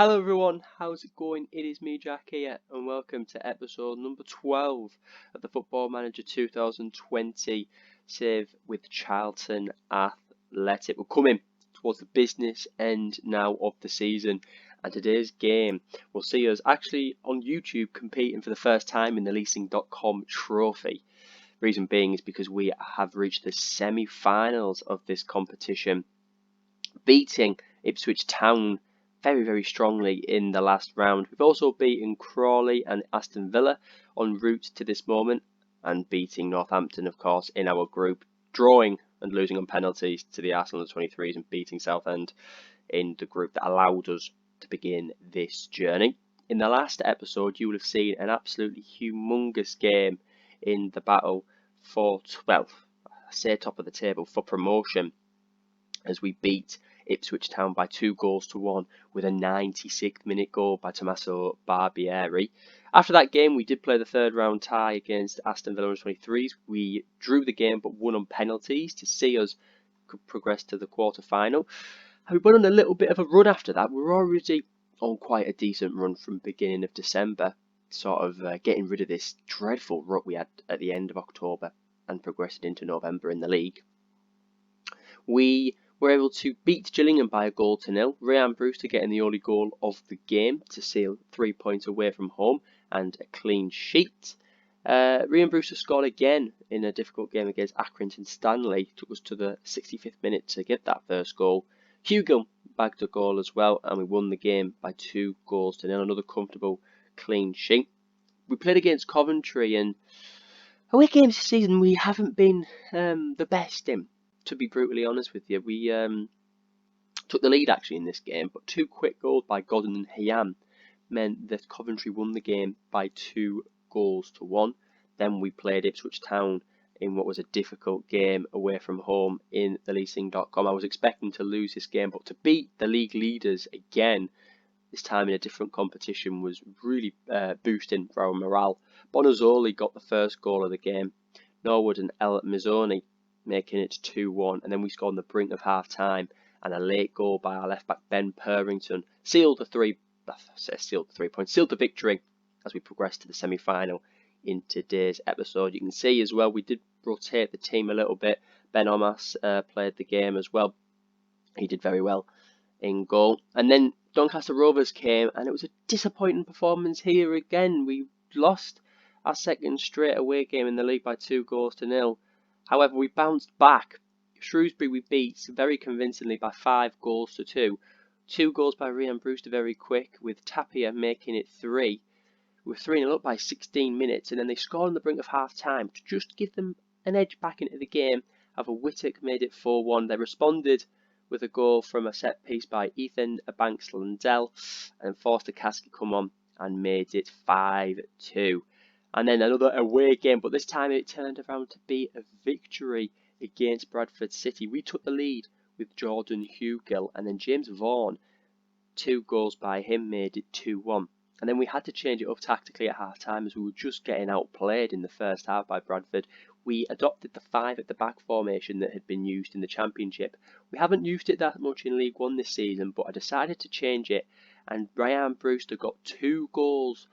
Hello everyone, how's it going? It is me, Jack here, and welcome to episode number 12 of the Football Manager 2020 save with Charlton Athletic. We're coming towards the business end now of the season, and today's game will see us actually on YouTube competing for the first time in the leasing.com trophy. Reason being is because we have reached the semi-finals of this competition, beating Ipswich Town very strongly in the last round. We've also beaten Crawley and Aston Villa en route to this moment, and beating Northampton, of course, in our group, drawing and losing on penalties to the Arsenal 23s and beating Southend in the group that allowed us to begin this journey. In the last episode, you will have seen an absolutely humongous game in the battle for, well, I say top of the table, for promotion, as we beat Ipswich Town by 2-1 with a 96th minute goal by Tommaso Barbieri. After that game, we did play the third round tie against Aston Villa 23s. We drew the game but won on penalties to see us progress to the quarter final. And we went on a little bit of a run after that. We were already on quite a decent run from beginning of December, sort of getting rid of this dreadful rut we had at the end of October and progressing into November in the league. We were able to beat Gillingham by 1-0. Ryan Brewster getting the only goal of the game to seal 3 points away from home and a clean sheet. Ryan Brewster scored again in a difficult game against Accrington Stanley. Took us to the 65th minute to get that first goal. Hugill bagged a goal as well, and we won the game by 2-0. Another comfortable clean sheet. We played against Coventry, and away games this season we haven't been the best in. To be brutally honest with you, we took the lead actually in this game, but 2 quick goals by Godden and Hayam meant that Coventry won the game by 2-1. Then we played Ipswich Town in what was a difficult game away from home in the leasing.com. I was expecting to lose this game, but to beat the league leaders again, this time in a different competition, was really boosting for our morale. Bonazzoli got the first goal of the game. Norwood and El Mizzoni making it 2-1, and then we scored on the brink of half time, and a late goal by our left back Ben Purrington sealed the victory as we progressed to the semi-final in today's episode. You can see as well we did rotate the team a little bit. Ben Omas played the game as well. He did very well in goal, and then Doncaster Rovers came, and it was a disappointing performance here again. We lost our second straight away game in the league by 2-0. However, we bounced back. Shrewsbury we beat very convincingly by 5-2. 2 goals by Ryan Brewster very quick, with Tapia making it 3. We were 3-0 up by 16 minutes, and then they scored on the brink of half time to just give them an edge back into the game. However, Whittock made it 4-1. They responded with a goal from a set piece by Ethan Banks-Landell, and Forster Kasky come on and made it 5-2. And then another away game, but this time it turned around to be a victory against Bradford City. We took the lead with Jordan Hugill, and then James Vaughan, 2 goals by him, made it 2-1. And then we had to change it up tactically at half time as we were just getting outplayed in the first half by Bradford. We adopted the 5 at the back formation that had been used in the Championship. We haven't used it that much in League One this season, but I decided to change it, and Ryan Brewster got 2 goals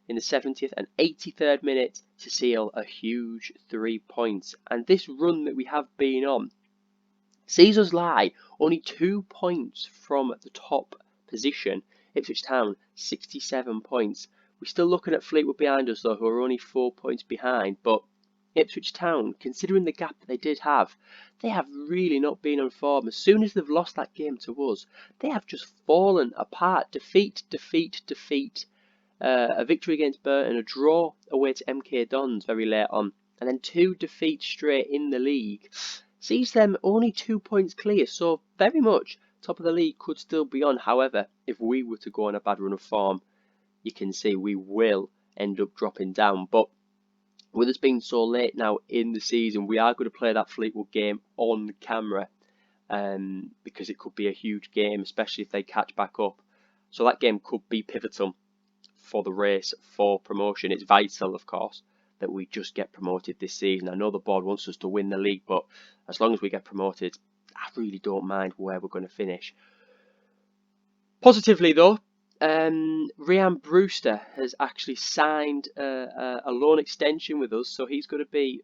in the 70th and 83rd minute to seal a huge 3 points. And this run that we have been on sees us lie only 2 points from the top position. Ipswich Town 67 points. We're still looking at Fleetwood behind us though, who are only 4 points behind, but Ipswich Town, considering the gap that they did have, they have really not been on form. As soon as they've lost that game to us, they have just fallen apart. Defeat. A victory against Burton, a draw away to MK Dons very late on, and then 2 defeats straight in the league sees them only 2 points clear, so very much top of the league could still be on. However, if we were to go on a bad run of form, you can see we will end up dropping down. But with us being so late now in the season, we are going to play that Fleetwood game on camera, because it could be a huge game, especially if they catch back up. So that game could be pivotal for the race for promotion. It's vital, of course, that we just get promoted this season. I know the board wants us to win the league, but as long as we get promoted, I really don't mind where we're going to finish. Positively though, Ryan Brewster has actually signed a loan extension with us, so he's going to be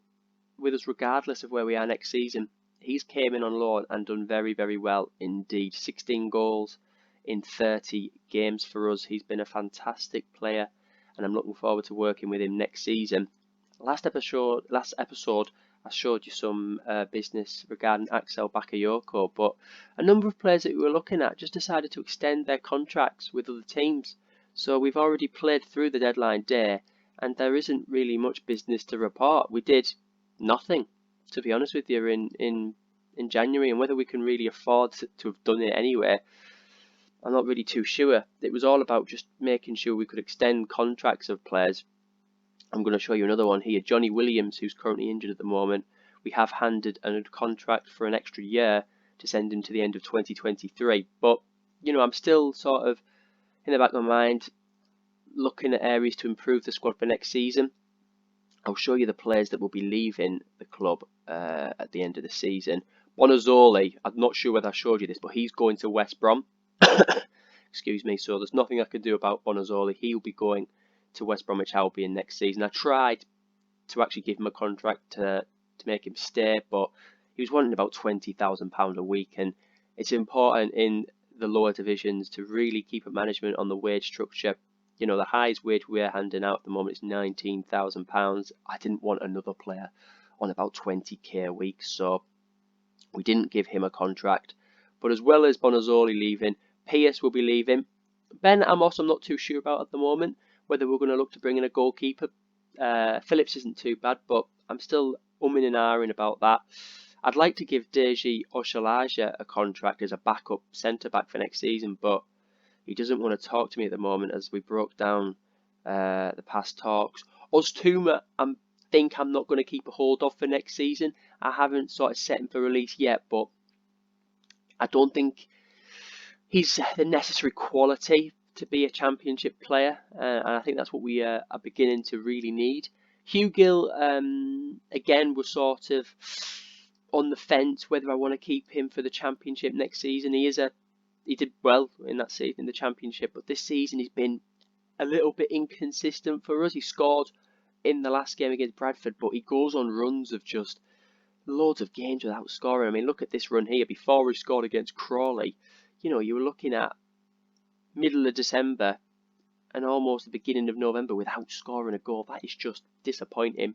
with us regardless of where we are next season. He's came in on loan and done very, very well indeed. 16 goals in 30 games for us. He's been a fantastic player, and I'm looking forward to working with him next season. Last episode, I showed you some business regarding Axel Bakayoko, but a number of players that we were looking at just decided to extend their contracts with other teams. So we've already played through the deadline day, and there isn't really much business to report. We did nothing, to be honest with you, in January, and whether we can really afford to have done it anyway, I'm not really too sure. It was all about just making sure we could extend contracts of players. I'm going to show you another one here. Johnny Williams, who's currently injured at the moment. We have handed a contract for an extra year to send him to the end of 2023. But, you know, I'm still sort of in the back of my mind looking at areas to improve the squad for next season. I'll show you the players that will be leaving the club at the end of the season. Bonazzoli, I'm not sure whether I showed you this, but he's going to West Brom. Excuse me, so there's nothing I can do about Bonazzoli. He'll be going to West Bromwich Albion next season. I tried to actually give him a contract to make him stay, but he was wanting about £20,000 a week, and it's important in the lower divisions to really keep a management on the wage structure. You know, the highest wage we're handing out at the moment is £19,000. I didn't want another player on about 20k a week, so we didn't give him a contract. But as well as Bonazzoli leaving, Pierce will be leaving. Ben Amos, I'm not too sure about at the moment, whether we're going to look to bring in a goalkeeper. Phillips isn't too bad, but I'm still umming and ahhing about that. I'd like to give Deji Oshalaja a contract as a backup centre-back for next season, but he doesn't want to talk to me at the moment as we broke down the past talks. Oztuma, I think I'm not going to keep a hold of for next season. I haven't sort of set him for release yet, but I don't think he's the necessary quality to be a championship player, and I think that's what we are beginning to really need. Hugh Gill, again, was sort of on the fence whether I want to keep him for the championship next season. He did well in that season in the championship, but this season he's been a little bit inconsistent for us. He scored in the last game against Bradford, but he goes on runs of just loads of games without scoring. I mean, look at this run here. Before he scored against Crawley, you know, you were looking at middle of December and almost the beginning of November without scoring a goal. That is just disappointing.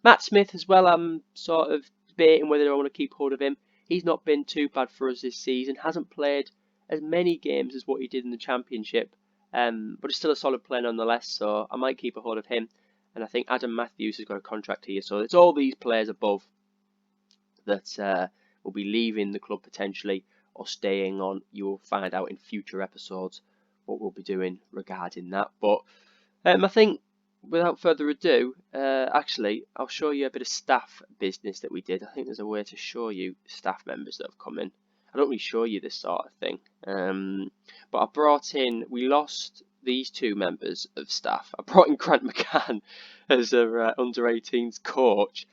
Matt Smith as well, I'm sort of debating whether I want to keep hold of him. He's not been too bad for us this season. Hasn't played as many games as what he did in the Championship, but it's still a solid player nonetheless, so I might keep a hold of him. And I think Adam Matthews has got a contract here, so it's all these players above that will be leaving the club potentially or staying on. You will find out in future episodes what we'll be doing regarding that. But I think without further ado, actually, I'll show you a bit of staff business that we did. I think there's a way to show you staff members that have come in. I don't really show you this sort of thing. But I brought in, we lost these two members of staff. I brought in Grant McCann as a under-18s coach.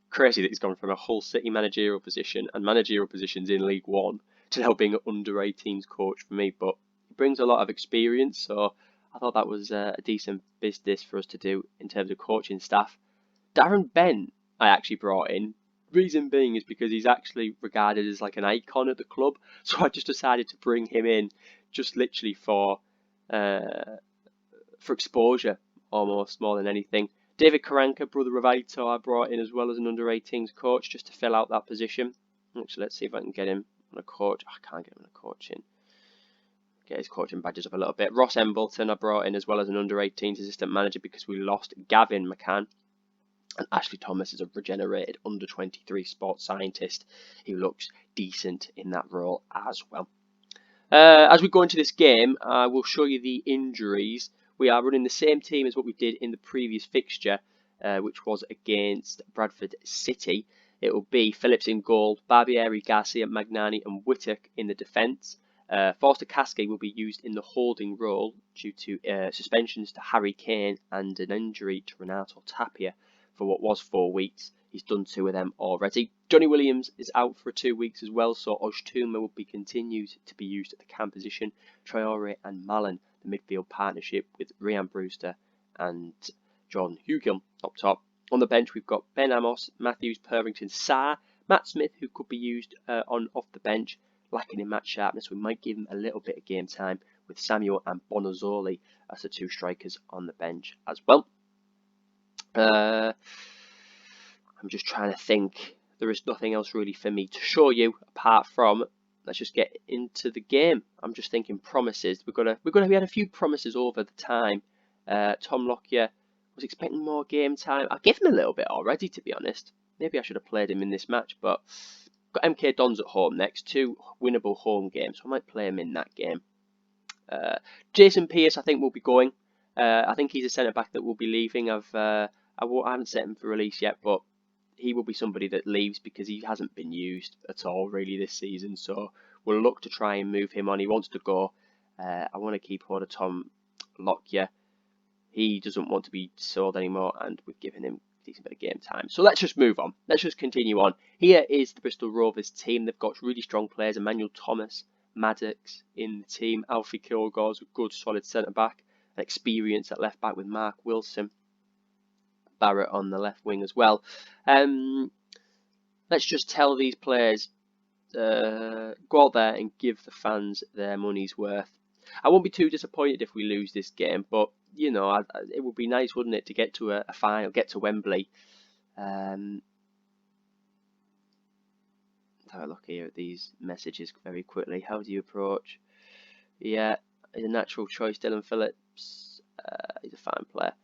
Crazy that he's gone from a Hull City managerial position and managerial positions in League One to now being an under-18s coach for me. But he brings a lot of experience, so I thought that was a decent business for us to do in terms of coaching staff. Darren Bent I actually brought in. Reason being is because he's actually regarded as like an icon at the club, so I just decided to bring him in just literally for exposure almost more than anything. David Karanka, brother of Aito, I brought in as well as an under-18s coach just to fill out that position. Actually, let's see if I can get him on a coach. I can't get him on a coaching. Get his coaching badges up a little bit. Ross Embleton I brought in as well as an under-18s assistant manager because we lost Gavin McCann. And Ashley Thomas is a regenerated under-23 sports scientist who looks decent in that role as well. As we go into this game, I will show you the injuries. We are running the same team as what we did in the previous fixture, which was against Bradford City. It will be Phillips in goal, Barbieri, Garcia, Magnani and Whittock in the defence. Forster Cascade will be used in the holding role due to suspensions to Harry Kane and an injury to Renato Tapia for what was 4 weeks. He's done 2 of them already. Johnny Williams is out for 2 weeks as well, so Oztuma will be continued to be used at the cam position. Traore and Mallon the midfield partnership with Ryan Brewster and John Hugill up top. On the bench, we've got Ben Amos, Matthews, Purvington, Sarr, Matt Smith, who could be used off the bench, lacking in match sharpness. We might give him a little bit of game time with Samuel and Bonazzoli as the two strikers on the bench as well. I'm just trying to think. There is nothing else really for me to show you apart from, let's just get into the game. I'm just thinking promises. We had a few promises over the time. Tom Lockyer was expecting more game time. I gave him a little bit already, to be honest. Maybe I should have played him in this match, but got MK Dons at home next, 2 winnable home games, so I might play him in that game. Jason Pearce, I think, will be going. I think he's a centre back that will be leaving. I haven't set him for release yet, but he will be somebody that leaves because he hasn't been used at all really this season. So we'll look to try and move him on. He wants to go. I want to keep hold of Tom Lockyer. He doesn't want to be sold anymore, and we've given him a decent bit of game time. So let's just move on. Let's just continue on. Here is the Bristol Rovers team. They've got really strong players. Emmanuel Thomas, Addicks in the team. Alfie Kilgore's a good solid centre-back. An experience at left-back with Mark Wilson. Barrett on the left wing as well. Let's just tell these players, go out there and give the fans their money's worth. I won't be too disappointed if we lose this game, but you know, it would be nice, wouldn't it, to get to a final, get to Wembley. Have a look here at these messages very quickly. How do you approach? Yeah, he's a natural choice, Dylan Phillips. He's a fine player.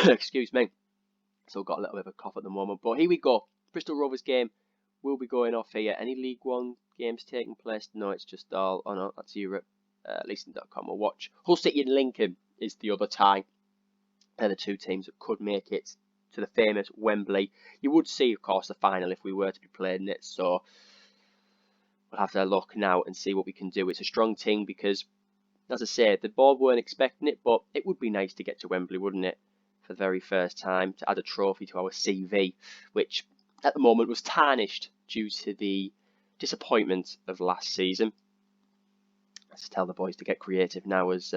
Excuse me. Still got a little bit of a cough at the moment, but here we go. Bristol Rovers game will be going off here. Any League One games taking place? No, it's just all. Oh no, that's Europe. Leasing.com will watch. Hull City and Lincoln is the other tie. They're the two teams that could make it to the famous Wembley. You would see, of course, the final if we were to be playing it. So we'll have to look now and see what we can do. It's a strong team because, as I said, the board weren't expecting it, but it would be nice to get to Wembley, wouldn't it? For the very first time, to add a trophy to our CV, which at the moment was tarnished due to the disappointment of last season. Let's tell the boys to get creative now, as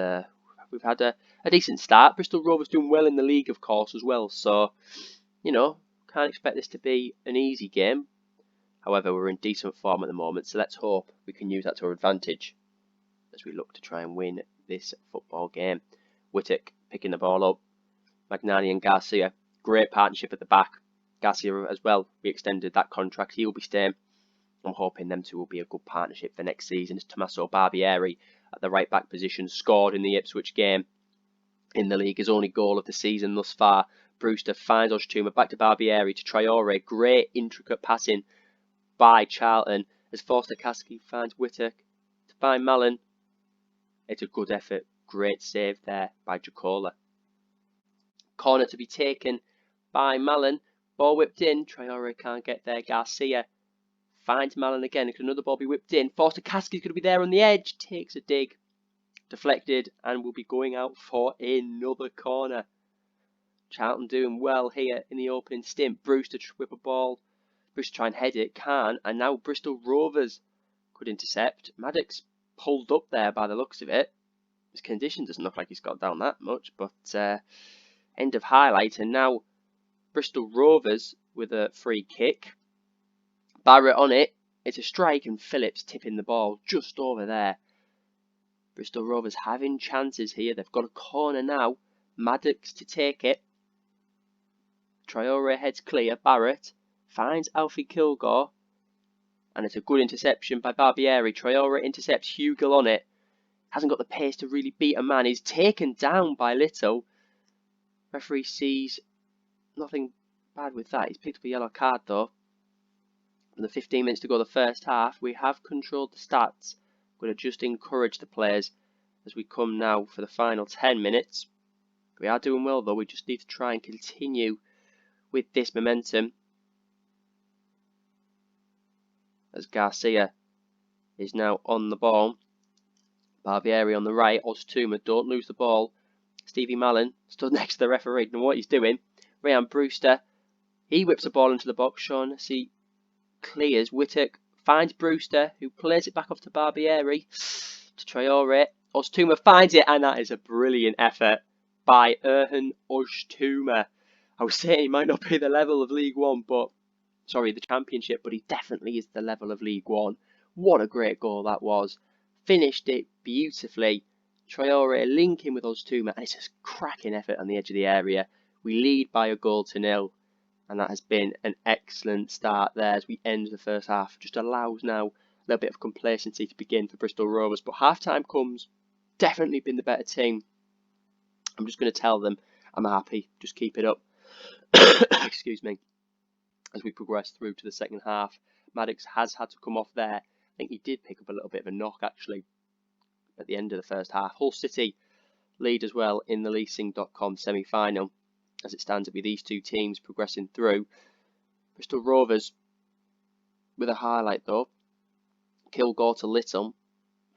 we've had a decent start. Bristol Rovers doing well in the league, of course, as well. So, you know, can't expect this to be an easy game. However, we're in decent form at the moment, so let's hope we can use that to our advantage as we look to try and win this football game. Whittock picking the ball up. Magnani and Garcia, great partnership at the back. Garcia as well, we extended that contract. He'll be staying. I'm hoping them two will be a good partnership for next season. As Tommaso Barbieri at the right back position scored in the Ipswich game in the league, his only goal of the season thus far. Brewster finds Ojtuma, back to Barbieri, to Traore. Great intricate passing by Charlton as Forster Kasky finds Whittock to find Mallon. It's a good effort. Great save there by Jacola. Corner to be taken by Mallon. Ball whipped in. Traore can't get there. Garcia finds Mallon again. Could another ball be whipped in? Forster Kasky's going to be there on the edge. Takes a dig. Deflected and will be going out for another corner. Charlton doing well here in the opening stint. Brewster to whip a ball. Brewster try and head it. Can't. And now Bristol Rovers could intercept. Maddox pulled up there by the looks of it. His condition doesn't look like he's got down that much, but end of highlight. And now Bristol Rovers with a free kick. Barrett on it. It's a strike and Phillips tipping the ball just over there. Bristol Rovers having chances here. They've got a corner now. Maddox to take it. Traore heads clear. Barrett finds Alfie Kilgore. And it's a good interception by Barbieri. Traore intercepts Hugill on it. Hasn't got the pace to really beat a man. He's taken down by Little. Referee sees nothing bad with that. He's picked up a yellow card though. With the 15 minutes to go the first half, we have controlled the stats. I'm going to just encourage the players as we come now for the final 10 minutes. We are doing well though. We just need to try and continue with this momentum. As Garcia is now on the ball. Barbieri on the right. Ojtuma, don't lose the ball. Stevie Mallon stood next to the referee. Know what he's doing. Ryan Brewster. He whips the ball into the box. Shaughnessy clears. Whittock finds Brewster, who plays it back off to Barbieri. To Traore. Oztumer finds it, and that is a brilliant effort by Erhan Oztumer. I was saying he might not be the level of League One, the Championship, but he definitely is the level of League One. What a great goal that was. Finished it beautifully. Traore linking with Oztumer, and it's a cracking effort on the edge of the area. We lead by a goal to nil, and that has been an excellent start there as we end the first half. Just allows now a little bit of complacency to begin for Bristol Rovers, but half time comes. Definitely been the better team. I'm just going to tell them I'm happy. Just keep it up. Excuse me. As we progress through to the second half, Addicks has had to come off there. I think he did pick up a little bit of a knock actually at the end of the first half. Hull City lead as well in the leasing.com semi-final. As it stands, it'll be these two teams progressing through. Bristol Rovers with a highlight though. Kilgore to Little.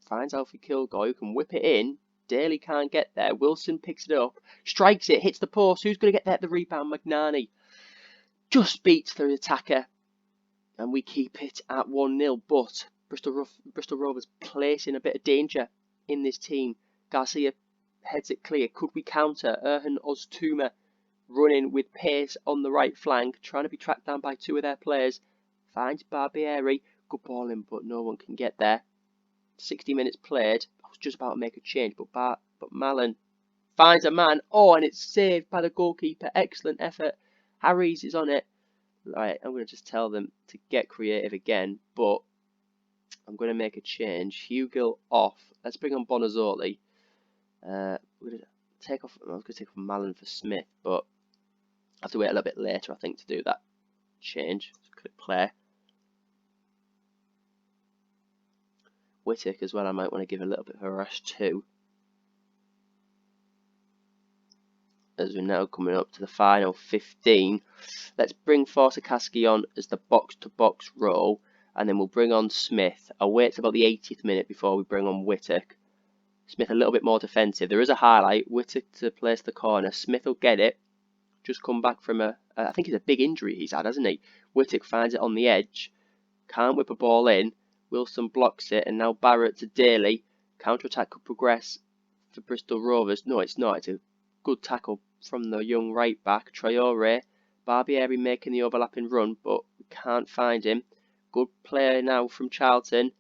Finds Alfie Kilgore, who can whip it in. Daly can't get there. Wilson picks it up. Strikes it, hits the post. Who's going to get there at the rebound? Magnani. Just beats the attacker. And we keep it at 1-0. But Bristol Rovers placing a bit of danger in this team. Garcia heads it clear. Could we counter? Erhan Oztumer running with pace on the right flank. Trying to be tracked down by two of their players. Finds Barbieri. Good ball in, but no one can get there. 60 minutes played. I was just about to make a change, but Mallon finds a man. Oh, and it's saved by the goalkeeper. Excellent effort. Harries is on it. Right, I'm going to just tell them to get creative again, but I'm going to make a change. Hugill off. Let's bring on Bonazzoli. I was going to take off Mallon for Smith, but I have to wait a little bit later, I think, to do that change. Just click play. Whittick as well, I might want to give a little bit of a rest too. As we're now coming up to the final 15. Let's bring Forsakaski on as the box-to-box role, and then we'll bring on Smith. I'll wait till about the 80th minute before we bring on Whittick. Smith a little bit more defensive. There is a highlight. Whittick to place the corner. Smith will get it. Just come back from I think it's a big injury he's had, hasn't he? Whittick finds it on the edge. Can't whip a ball in. Wilson blocks it, and now Barrett to Daly. Counter-attack could progress for Bristol Rovers. No, it's not. It's a good tackle from the young right back. Traore. Barbieri making the overlapping run, but we can't find him. Good player now from Charlton.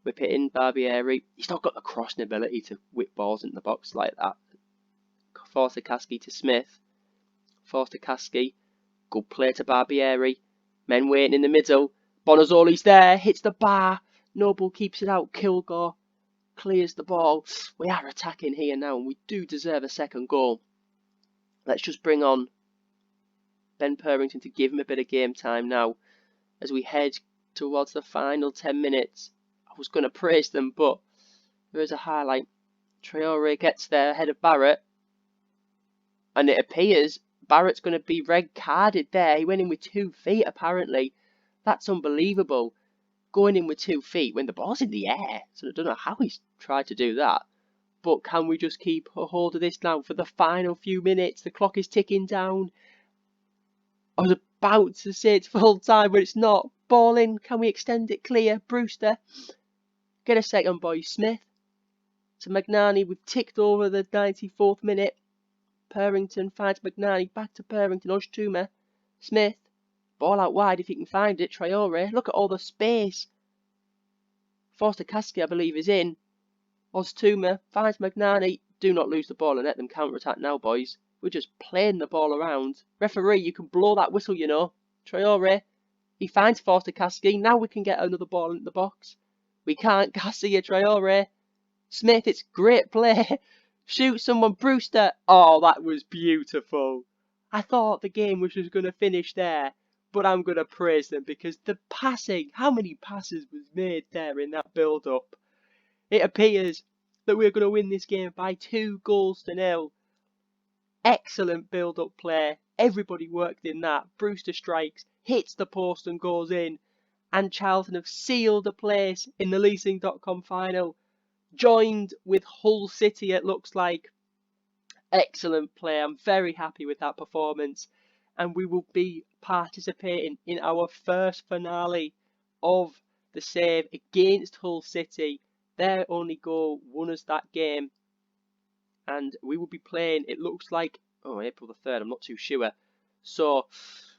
Whip it in, Barbieri. He's not got the crossing ability to whip balls into the box like that. Forsakaski to Smith. Forsakaski. Good play to Barbieri. Men waiting in the middle. Bonazzoli's there. Hits the bar. Noble keeps it out. Kilgore clears the ball. We are attacking here now, and we do deserve a second goal. Let's just bring on Ben Purrington to give him a bit of game time now as we head towards the final 10 minutes. I was going to praise them, but there is a highlight. Traore gets there ahead of Barrett, and it appears Barrett's going to be red carded there. He went in with 2 feet apparently. That's unbelievable. Going in with 2 feet when the ball's in the air. So I don't know how he's tried to do that. But can we just keep a hold of this now for the final few minutes? The clock is ticking down. I was about to say it's full time, but it's not. Ball in. Can we extend it clear? Brewster. Get a second, boys. Smith. To Magnani. We've ticked over the 94th minute. Purrington finds Magnani. Back to Purrington. Oztumer. Smith. Ball out wide if you can find it. Traore. Look at all the space. Forsakaski, I believe, is in. Oztumer finds Magnani. Do not lose the ball and let them counter-attack now, boys. We're just playing the ball around. Referee, you can blow that whistle, you know. Traore. He finds Forsakaski. Now we can get another ball into the box. We can't. Garcia, Traore. Smith, it's great play. Shoot someone. Brewster. Oh, that was beautiful. I thought the game was just going to finish there. But I'm going to praise them because the passing, how many passes was made there in that build-up? It appears that we're going to win this game by 2-0. Excellent build-up play. Everybody worked in that. Brewster strikes, hits the post and goes in. And Charlton have sealed a place in the leasing.com final. Joined with Hull City, it looks like. Excellent play. I'm very happy with that performance. And we will be participating in our first finale of the save against Hull City Their only goal won us that game, and we will be playing, it looks like, April the 3rd, I'm not too sure. So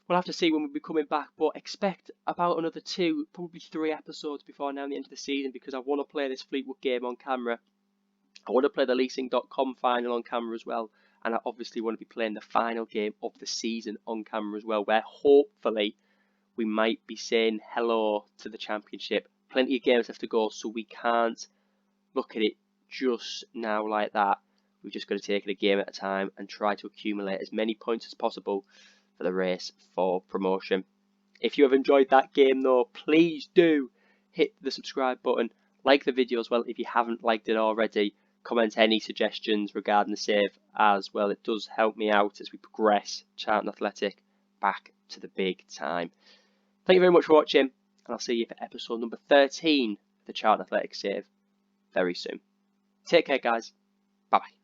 we'll have to see when we'll be coming back, but expect about another 2, probably 3 episodes before now the end of the season, because I want to play this Fleetwood game on camera. I want to play the leasing.com final on camera as well, and I obviously want to be playing the final game of the season on camera as well, where hopefully we might be saying hello to the Championship. Plenty of games left to go, so we can't look at it just now like that. We've just got to take it a game at a time and try to accumulate as many points as possible for the race for promotion. If you have enjoyed that game though, please do hit the subscribe button, like the video as well if you haven't liked it already, comment any suggestions regarding the save as well. It does help me out as we progress Charlton Athletic back to the big time. Thank you very much for watching, and I'll see you for episode number 13 of the Charlton Athletic save very soon. Take care, guys. Bye bye.